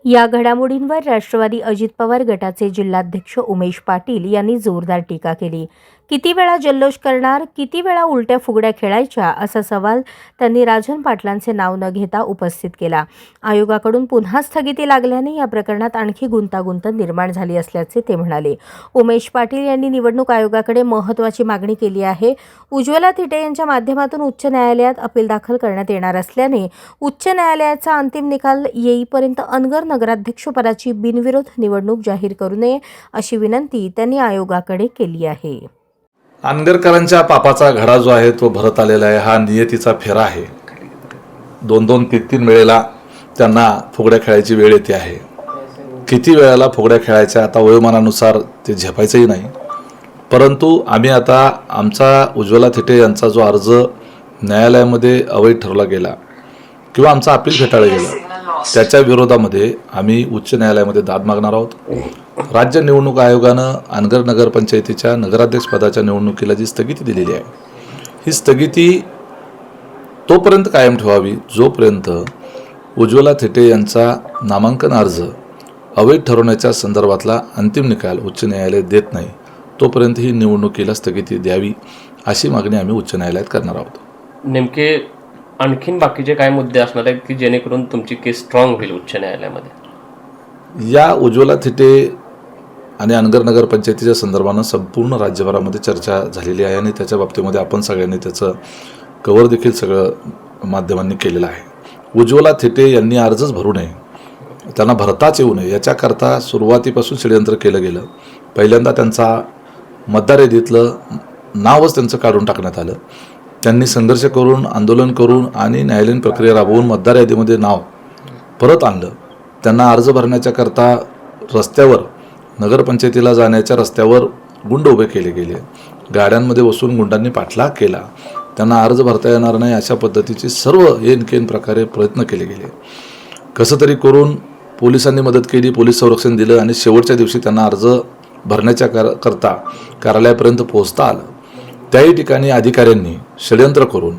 या घडामोडींवर राष्ट्रवादी अजित पवार गटाचे जिल्हाध्यक्ष उमेश पाटील यांनी जोरदार टीका केली। किती वेळा जल्लोष करणार, किती वेळा उलट्या फुगड्या खेळायच्या असा सवाल त्यांनी राजन पाटलांचे नाव न घेता उपस्थित केला। आयोगाकडून पुन्हा स्थगिती लागल्याने या प्रकरणात आणखी गुंतागुंत निर्माण झाली असल्याचे ते म्हणाले। उमेश पाटील यांनी निवडणूक आयोगाकडे महत्त्वाची मागणी केली आहे। उज्ज्वला थिटे यांच्या माध्यमातून उच्च न्यायालयात अपील दाखल करण्यात येणार असल्याने उच्च न्यायालयाचा अंतिम निकाल येईपर्यंत अनगर नगराध्यक्षपदाची बिनविरोध निवडणूक जाहीर करू नये अशी विनंती त्यांनी आयोगाकडे केली आहे। अनगरकरांच्या पापाचा घडा जो आहे तो भरत आलेला आहे। हा नियतीचा फेरा आहे। 2-2, 3-3 वेळेला त्यांना फुगड्या खेळायची वेळ येते आहे। किती वेळेला फुगड्या खेळायच्या आता वयोमानानुसार ते झेपायचंही नाही। परंतु आम्ही आता आमचा उज्ज्वला थिटे यांचा जो अर्ज न्यायालयामध्ये अवैध ठरवला गेला किंवा आमचा अपील फेटाळलं गेलं त्याच्या विरोधामध्ये आम्ही उच्च न्यायालयामध्ये दाद मागणार आहोत। राज्य निवडणूक आयोगानं अनगर नगरपंचायतीच्या नगराध्यक्षपदाच्या निवडणुकीला जी स्थगिती दिलेली आहे ही स्थगिती तोपर्यंत कायम ठेवावी जोपर्यंत उज्ज्वला थिटे यांचा नामांकन अर्ज अवैध ठरवण्याच्या संदर्भातला अंतिम निकाल उच्च न्यायालय देत नाही तोपर्यंत ही निवडणुकीला स्थगिती द्यावी अशी मागणी आम्ही उच्च न्यायालयात करणार आहोत। नेमके आणखीन बाकीचे काय मुद्दे असणार आहेत की जेणेकरून तुमची केस स्ट्रॉंग होईल उच्च न्यायालयामध्ये? या उज्ज्वला थिटे आणि अनगर नगरपंचायतीच्या संदर्भानं संपूर्ण राज्यभरामध्ये चर्चा झालेली आहे आणि त्याच्या बाबतीमध्ये आपण सगळ्यांनी त्याचं कव्हर देखील सगळं माध्यमांनी केलेलं आहे। उज्ज्वला थिटे यांनी अर्जच भरू नये, त्यांना भरताच येऊ नये याच्याकरता सुरुवातीपासून षडयंत्र केलं गेलं। पहिल्यांदा त्यांचा मतदार यादीतलं नावच त्यांचं काढून टाकण्यात आलं। त्यांनी संघर्ष करून, आंदोलन करून आणि न्यायालयीन प्रक्रिया राबवून मतदार यादीमध्ये नाव परत आणलं। त्यांना अर्ज भरण्याच्या करता रस्त्यावर, नगरपंचायतीला जाण्याच्या रस्त्यावर गुंड उभे केले गेले। गाड्यांमध्ये बसून गुंडांनी पाठलाग केला। त्यांना अर्ज भरता येणार नाही अशा पद्धतीचे सर्व येनकेन प्रकारे प्रयत्न केले गेले। कसं तरी करून पोलिसांनी मदत केली, पोलीस संरक्षण दिलं आणि शेवटच्या दिवशी त्यांना अर्ज भरण्याच्या करता कार्यालयापर्यंत पोहोचता आलं। त्याही ठिकाणी अधिकाऱ्यांनी षडयंत्र करून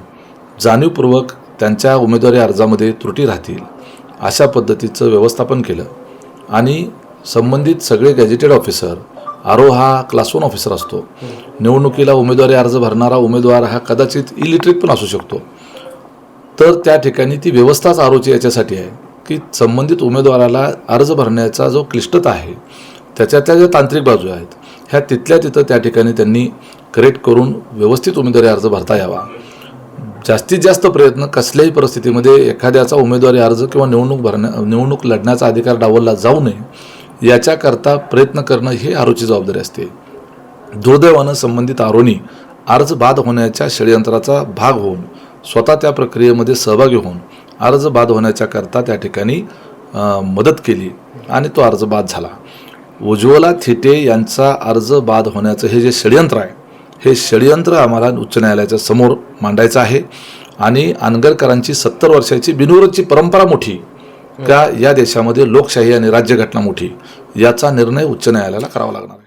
जाणीवपूर्वक त्यांच्या उमेदवारी अर्जामध्ये त्रुटी राहतील अशा पद्धतीचं व्यवस्थापन केलं आणि संबंधित सगळे गॅजेटेड ऑफिसर, आरो हा क्लास 1 ऑफिसर असतो, निवडणुकीला उमेदवारी अर्ज भरणारा उमेदवार हा कदाचित इलिटरेट पण असू शकतो, तर त्या ठिकाणी ती व्यवस्थाच आरोची याच्यासाठी आहे की संबंधित उमेदवाराला अर्ज भरण्याचा जो क्लिष्टता आहे त्याच्या ज्या तांत्रिक बाजू आहेत ह्या तिथल्या तिथं त्या ठिकाणी त्यांनी करेक्ट करून व्यवस्थित उमेदवारी अर्ज भरता यावा। जास्तीत जास्त प्रयत्न कसल्याही परिस्थितीमध्ये एखाद्याचा उमेदवारी अर्ज किंवा निवडणूक लढण्याचा अधिकार डावलला जाऊ नये याच्याकरता प्रयत्न करणं हे आरोची जबाबदारी असते। दुर्दैवानं संबंधित आरोनी अर्ज बाद होण्याच्या षडयंत्राचा भाग होऊन स्वतः त्या प्रक्रियेमध्ये सहभागी होऊन अर्ज बाद होण्याच्या करता त्या ठिकाणी मदत केली आणि तो अर्ज बाद झाला। उज्ज्वला थिटे यांचा अर्ज बाद होण्याचं हे जे षडयंत्र आहे हे षडयंत्र आम्हाला उच्च न्यायालयाच्या समोर मांडायचं आहे आणि अनगरकरांची 70 वर्षाची बिनविरोधची परंपरा मोठी का या देशामध्ये लोकशाही आणि राज्यघटना मोठी याचा निर्णय उच्च न्यायालयाला करावा लागणार आहे।